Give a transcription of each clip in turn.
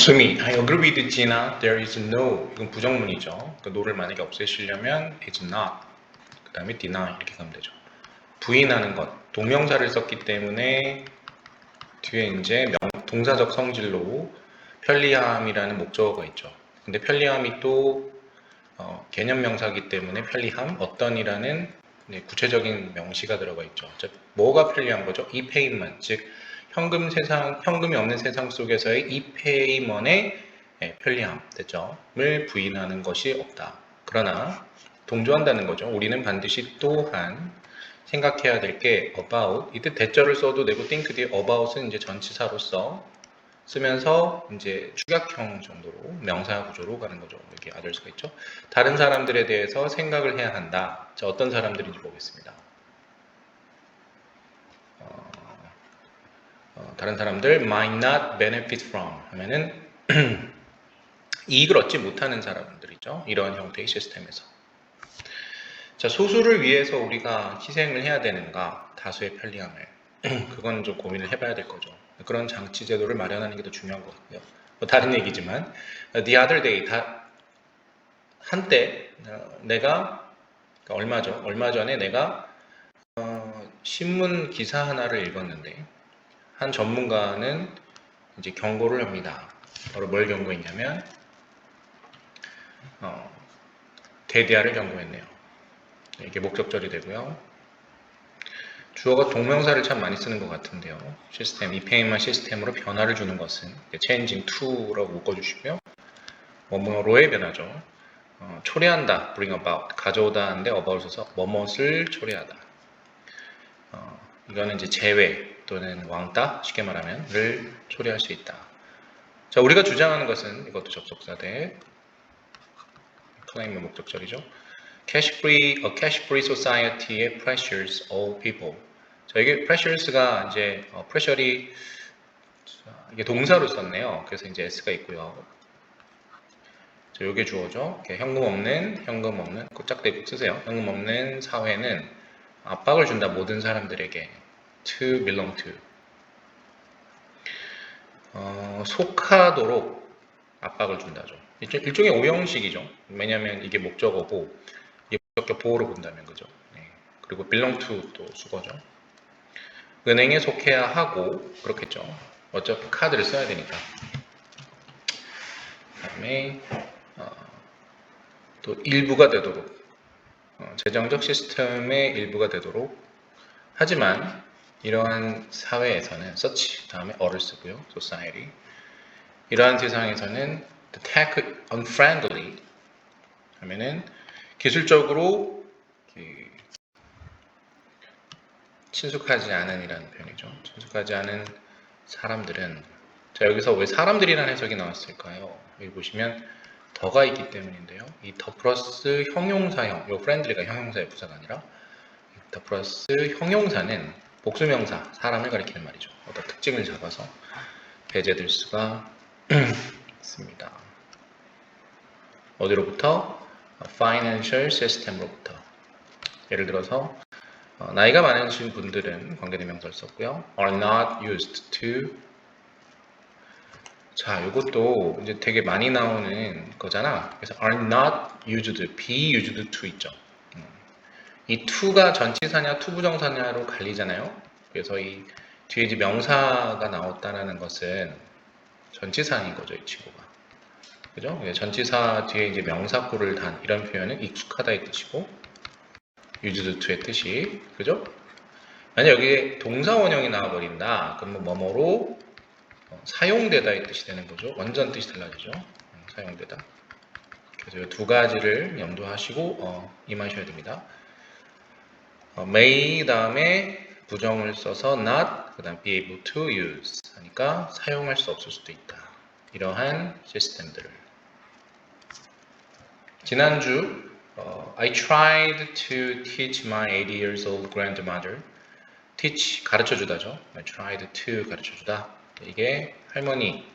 수미, I agree with Gina. There is no. 이건 부정문이죠. 그러니까 no를 만약에 없애시려면 is not. 그 다음에 deny 이렇게 가면 되죠. 부인하는 것. 동명사를 썼기 때문에 뒤에 이제 동사적 성질로 편리함이라는 목적어가 있죠. 근데 편리함이 또 개념 명사이기 때문에 편리함, 어떤이라는 구체적인 명시가 들어가 있죠. 즉, 뭐가 편리한 거죠? 이페이먼, 즉 현금이 없는 세상 속에서의 이페이먼의 편리함, 됐죠?을 부인하는 것이 없다. 그러나 동조한다는 거죠. 우리는 반드시 또한 생각해야 될 게 about, 이때 대절을 써도 되고 think 뒤에 about은 이제 전치사로서 쓰면서 이제 축약형 정도로 명사 구조로 가는 거죠. 이렇게 others가 있죠. 다른 사람들에 대해서 생각을 해야 한다. 자, 어떤 사람들인지 보겠습니다. 다른 사람들 might not benefit from 하면은 이익을 얻지 못하는 사람들이죠. 이러한 형태의 시스템에서. 자, 소수를 위해서 우리가 희생을 해야 되는가? 다수의 편리함을. 그건 좀 고민을 해봐야 될 거죠. 그런 장치 제도를 마련하는 게 더 중요한 것 같고요. 뭐 다른 얘기지만 the other day, 한때 내가 얼마 전에 내가 신문 기사 하나를 읽었는데 한 전문가는 이제 경고를 합니다. 바로 뭘 경고했냐면 대대화를 경고했네요. 이게 목적절이 되고요. 주어가 동명사를 참 많이 쓰는 것 같은데요. 시스템, 이페이만 시스템으로 변화를 주는 것은 changing to라고 묶어주시고요. 뭐뭐로의 변화죠. 초래한다, bring about, 가져오다 하는데 about을 써서 뭐뭇을 초래하다. 이거는 이제 제외 또는 왕따, 쉽게 말하면 를 초래할 수 있다. 자, 우리가 주장하는 것은 이것도 접속사 대 클레임의 목적절이죠. a cash free society의 pressures all people. 자, 이게 pressures가 이제 pressure이 이게 동사로 썼네요. 그래서 이제 s가 있고요. 자, 요게 주어죠. 현금 없는 짝대고 쓰세요. 현금 없는 사회는 압박을 준다. 모든 사람들에게 to belong to. 속하도록 압박을 준다죠. 일종의 오형식이죠. 왜냐하면 이게 목적어고 이게 목적격 보호로 본다면 그죠. 네. 그리고 belong to 또 수거죠. 은행에 속해야 하고 그렇겠죠. 어차피 카드를 써야 되니까. 그다음에 또 일부가 되도록 재정적 시스템의 일부가 되도록. 하지만 이러한 사회에서는 such 다음에 어를 쓰고요. society. 이러한 세상에서는 tech unfriendly 하면은 기술적으로 친숙하지 않은 이라는 표현이죠. 친숙하지 않은 사람들은, 자, 여기서 왜 사람들이라는 해석이 나왔을까요? 여기 보시면 더가 있기 때문인데요. 이 더 플러스 형용사형, 요 friendly가 형용사의 부사가 아니라 더 플러스 형용사는 복수명사, 사람을 가리키는 말이죠. 어떤 특징을 잡아서 배제될 수가 있습니다. 어디로부터? Financial System으로부터. 예를 들어서 나이가 많으신 분들은 관계대명사를 썼고요. are not used to. 자, 이것도 이제 되게 많이 나오는 거잖아. 그래서 are not used, be used to 있죠. 이 to가 전치사냐 투부정사냐로 갈리잖아요. 그래서 이 뒤에 이제 명사가 나왔다는 것은 전치사인 거죠, 이 친구가. 그죠? 전치사 뒤에 이제 명사구를 단 이런 표현은 익숙하다의 뜻이고 used to의 뜻이, 그죠? 만약 여기에 동사 원형이 나와버린다. 그러면 뭐뭐로 사용되다의 뜻이 되는 거죠. 완전 뜻이 달라지죠. 사용되다. 그래서 이 두 가지를 염두하시고 임하셔야 됩니다. may 다음에 부정을 써서 not, 그 다음 be able to use 하니까 사용할 수 없을 수도 있다. 이러한 시스템들을. 지난주 I tried to teach my 80 years old grandmother. teach 가르쳐주다죠. I tried to 가르쳐주다. 이게 할머니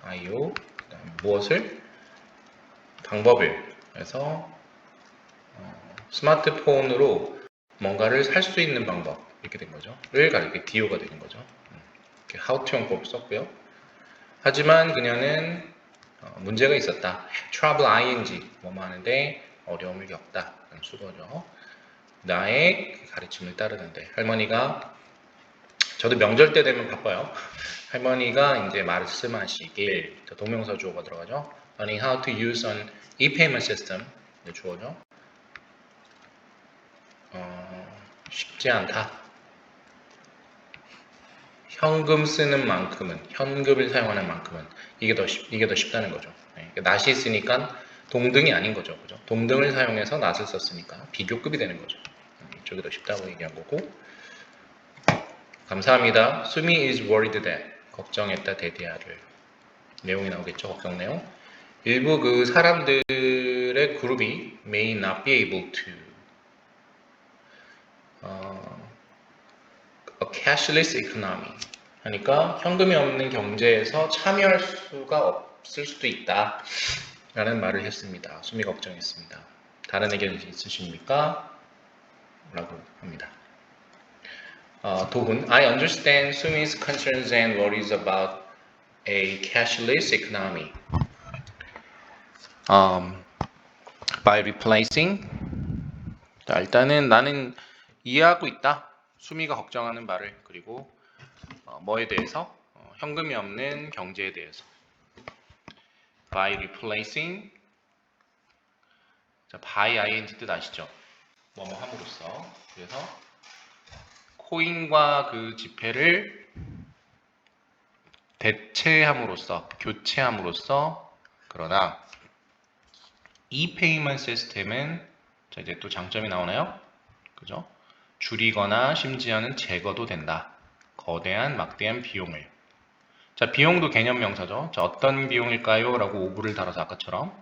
아이요. 무엇을? 방법을. 그래서 스마트폰으로 뭔가를 살 수 있는 방법 이렇게 된 거죠. 를 가리켜 DO가 되는 거죠. 이렇게 how to 용법 썼고요. 하지만 그녀는 문제가 있었다. trouble ing 뭐뭐 하는데 어려움을 겪다. 수거죠. 나의 가르침을 따르는데 할머니가 저도 명절 때 되면 바빠요. 할머니가 이제 말씀하시길 동명사 주어가 들어가죠. Learning how to use an e-payment system 주어죠. 쉽지 않다. 현금 쓰는 만큼은 현금을 사용하는 만큼은 이게 더 쉽다는 거죠. 네, 낫이 있으니까 동등이 아닌 거죠. 그죠? 동등을 사용해서 낫을 썼으니까 비교급이 되는 거죠. 이쪽이 더 쉽다고 얘기한 거고. 감사합니다. 수미 is worried that 걱정했다 대대하를 내용이 나오겠죠. 걱정 내용. 일부 그 사람들의 그룹이 may not be able to a cashless economy 하니까 현금이 없는 경제에서 참여할 수가 없을 수도 있다 라는 말을 했습니다. 수미 걱정했습니다. 다른 의견 있으십니까? 라고 합니다. 도훈 I understand Sumi's concerns and worries about a cashless economy by replacing 자, 일단은 나는 이해하고 있다. 수미가 걱정하는 말을 그리고 뭐에 대해서? 현금이 없는 경제에 대해서 by replacing 자, by ing 뜻 아시죠? 뭐뭐 함으로써 그래서 코인과 그 지폐를 대체함으로써 교체함으로써 그러나 이 페이먼트 시스템은 자 이제 또 장점이 나오나요? 그죠? 줄이거나 심지어는 제거도 된다. 거대한 막대한 비용을. 자, 비용도 개념 명사죠. 자, 어떤 비용일까요? 라고 오브를 달아서 아까처럼.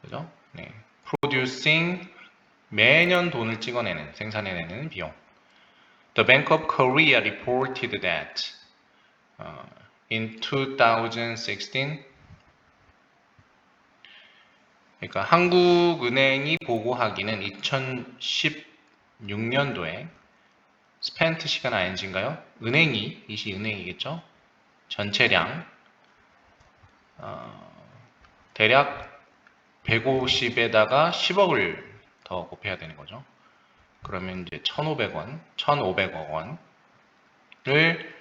그죠? 네. producing 매년 돈을 찍어내는, 생산해내는 비용. The Bank of Korea reported that in 2016 그러니까 한국은행이 보고하기는 2016년도에 spent 시간 ing인가요? 은행이, 이시 은행이겠죠? 전체량 대략 150에다가 10억을 더 곱해야 되는 거죠. 그러면 이제 1,500원, 1,500억 원을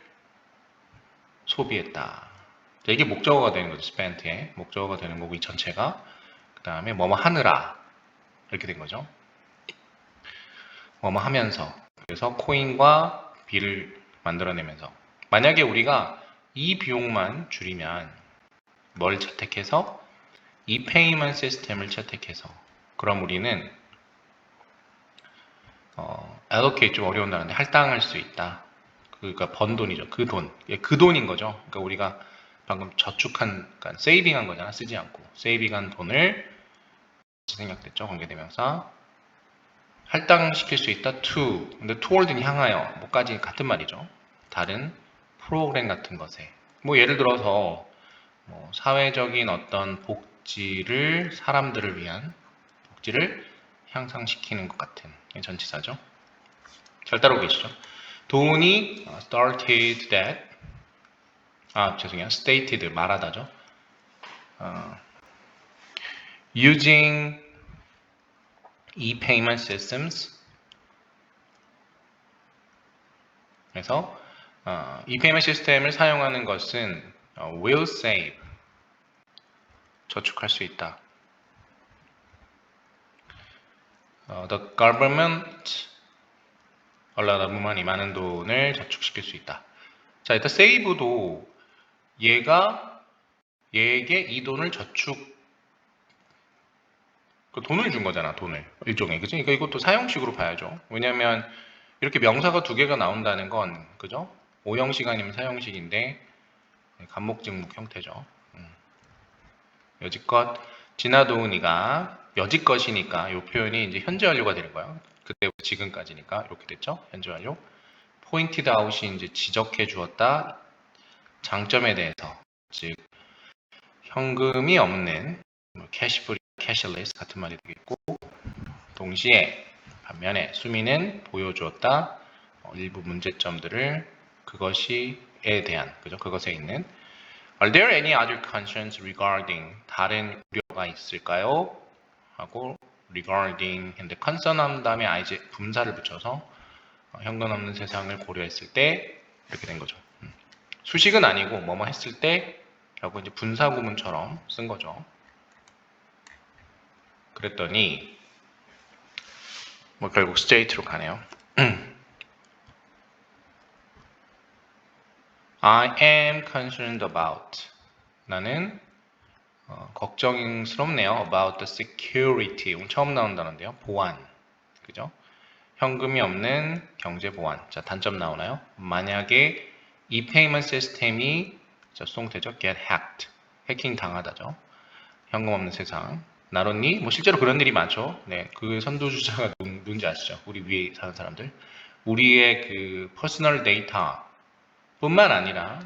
소비했다. 이게 목적어가 되는 거죠. spent의 목적어가 되는 거고 이 전체가 그 다음에 뭐뭐 하느라 이렇게 된 거죠. 뭐뭐 하면서 그래서 코인과 비를 만들어내면서 만약에 우리가 이 비용만 줄이면 뭘 채택해서 이 페이먼트 시스템을 채택해서 그럼 우리는 allocate 좀 어려운 단어인데 할당할 수 있다. 그러니까 번 돈이죠. 그 돈. 그 돈인 거죠. 그러니까 우리가 방금 저축한, 그러니까 세이빙한 거잖아. 쓰지 않고. 세이빙한 돈을 생략됐죠. 관계대명사. 할당시킬 수 있다. to. 근데 toward는 향하여. 뭐까지 같은 말이죠. 다른 프로그램 같은 것에. 뭐 예를 들어서 뭐 사회적인 어떤 복지를 사람들을 위한 복지를 향상시키는 것 같은 전치사죠. 잘 따라오고 계시죠? 도훈이 started that 죄송해요. stated 말하다죠. using e-payment systems 그래서 e-payment 시스템을 사용하는 것은 will save 저축할 수 있다. The government a lot of money 많은 돈을 저축시킬 수 있다. 자, 일단 save도 얘에게 이 돈을 돈을 준 거잖아, 돈을. 일종의. 그치? 그러니까 이것도 사용식으로 봐야죠. 왜냐면 이렇게 명사가 두 개가 나온다는 건, 그죠? 오형식 아니면 사용식인데, 간목직목 형태죠. 여지껏 진화도훈이가 여지껏이니까 이 표현이 이제 현재 완료가 되는 거예요. 그때부터 지금까지니까 이렇게 됐죠. 현재 완료. 포인티드 아웃이 이제 지적해 주었다. 장점에 대해서 즉 현금이 없는 캐시프리, 캐시레스 같은 말이 되겠고 동시에 반면에 수미는 보여주었다. 일부 문제점들을 그것에 대한 그죠? 그것에 있는 Are there any other concerns regarding? 다른 우려가 있을까요? 하고 regarding 근데 concern 한 다음에 이제 분사를 붙여서 현금 없는 세상을 고려했을 때 이렇게 된 거죠. 수식은 아니고 뭐뭐 했을 때 라고 이제 분사 구문처럼 쓴 거죠. 그랬더니 뭐 결국 state로 가네요. I am concerned about. 나는 걱정스럽네요. About the security. 오늘 처음 나온 단어인데요. 보안. 그죠? 현금이 없는 경제 보안. 자, 단점 나오나요? 만약에 이 페이먼트 시스템이 수동태죠. get hacked. 해킹 당하다죠. 현금 없는 세상. 나눴니? 뭐 실제로 그런 일이 많죠. 네, 그 선두주자가 누군지 아시죠? 우리 위에 사는 사람들. 우리의 그 퍼스널 데이터 뿐만 아니라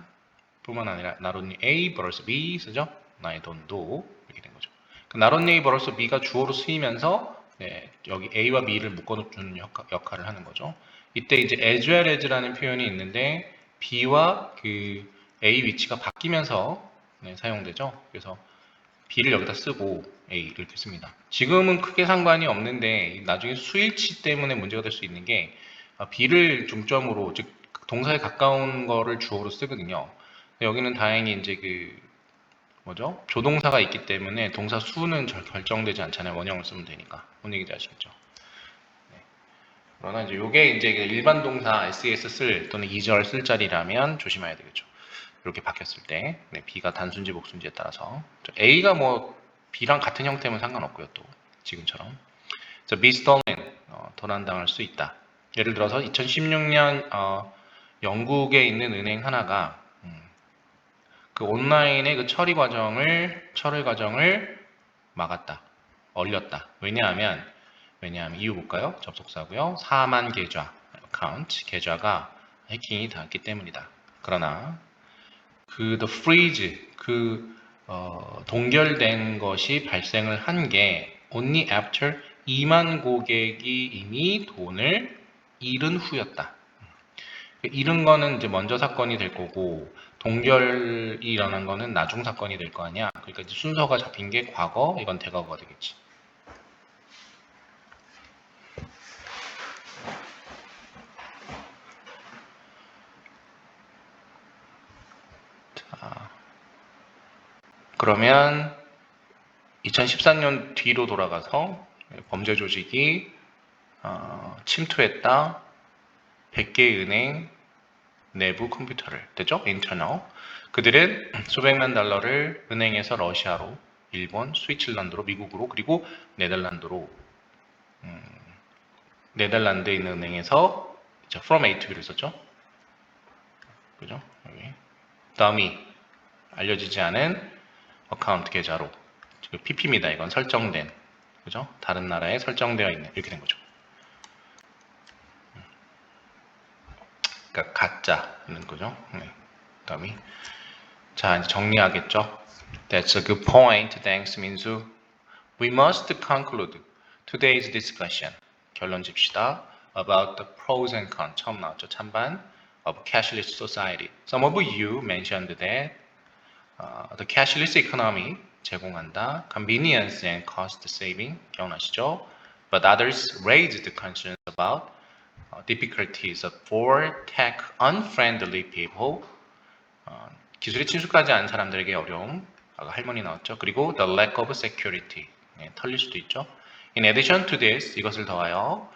나눴니 A 플러스 B 쓰죠? 나의 돈도 이렇게 된 거죠. 그 나눴니 A 플러스 B가 주어로 쓰이면서 네, 여기 A와 B를 묶어주는 역할을 하는 거죠. 이때 이제 as well as라는 표현이 있는데 B와 그 A 위치가 바뀌면서 네, 사용되죠. 그래서 B를 여기다 쓰고 A 이렇게 씁니다. 지금은 크게 상관이 없는데 나중에 수일치 때문에 문제가 될 수 있는 게 B를 중점으로 즉 동사에 가까운 거를 주어로 쓰거든요. 여기는 다행히 이제 그 뭐죠? 조동사가 있기 때문에 동사 수는 결정되지 않잖아요. 원형을 쓰면 되니까. 뭔 얘기인지 아시겠죠? 네. 그러나 이제 이게 이제 일반 동사 SES 쓸 또는 2절 쓸 자리라면 조심해야 되겠죠. 이렇게 바뀌었을 때 네, B가 단순지 복순지에 따라서 A가 뭐 B랑 같은 형태면 상관없고요. 또 지금처럼 be stolen 도난당할 수 있다. 예를 들어서 2016년 영국에 있는 은행 하나가 그 온라인의 그 처리 과정을 막았다. 얼렸다. 왜냐하면 이유 볼까요? 접속사고요. 4만 계좌, account, 계좌가 해킹이 당했기 때문이다. 그러나 the freeze, 동결된 것이 발생을 한 게 only after 2만 고객이 이미 돈을 잃은 후였다. 잃은 거는 이제 먼저 사건이 될 거고 동결이 일어난 거는 나중 사건이 될 거 아니야. 그러니까 이제 순서가 잡힌 게 과거, 이건 대과거가 되겠지. 자, 그러면 2014년 뒤로 돌아가서 범죄 조직이 침투했다. 100개의 은행 내부 컴퓨터를 됐죠? 인터널. 그들은 수백만 달러를 은행에서 러시아로, 일본, 스위tzerland로, 미국으로, 그리고 네덜란드로 네덜란드에 있는 은행에서 from A to B를 썼죠? 그죠? 여기 dummy 알려지지 않은 어카운트 계좌로 PP입니다. 이건 설정된 그죠? 다른 나라에 설정되어 있는 이렇게 된 거죠. 그러니까 가짜는 거죠. 네. dummy. 자, 이제 정리하겠죠. That's a good point. Thanks, 민수. We must conclude today's discussion. 결론 집시다. About the pros and cons. 처음 나왔죠. 찬반 of cashless society. Some of you mentioned that the cashless economy 제공한다. Convenience and cost saving. 기억나시죠? But others raised concerns about difficulties for tech unfriendly people. 기술에 친숙하지 않은 사람들에게 어려움. 아까 할머니 나왔죠. 그리고 the lack of security. 네, 털릴 수도 있죠. In addition to this, 이것을 더하여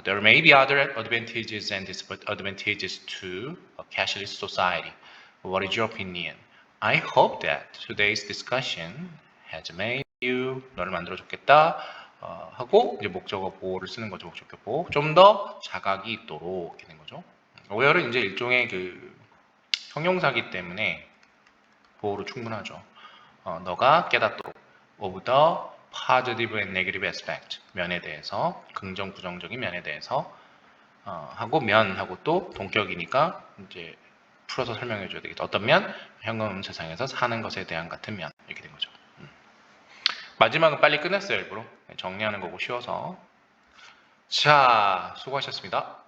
there may be other advantages and disadvantages to a cashless society. What is your opinion? I hope that today's discussion has made you 너를 만들어줬겠다 하고 이제 목적어 보호를 쓰는 거죠. 목적어 보호. 좀 더 자각이 있도록 이렇게 된 거죠. where는 이제 일종의 그 형용사기 때문에 보호로 충분하죠. 너가 깨닫도록 of the positive and negative aspect 면에 대해서 긍정 부정적인 면에 대해서 하고 면하고 또 동격이니까 이제 풀어서 설명해 줘야 되겠죠. 어떤 면? 현금 없는 세상에서 사는 것에 대한 같은 면 이렇게 된 거죠. 마지막은 빨리 끝냈어요. 일부러 정리하는 거고 쉬워서. 자, 수고하셨습니다.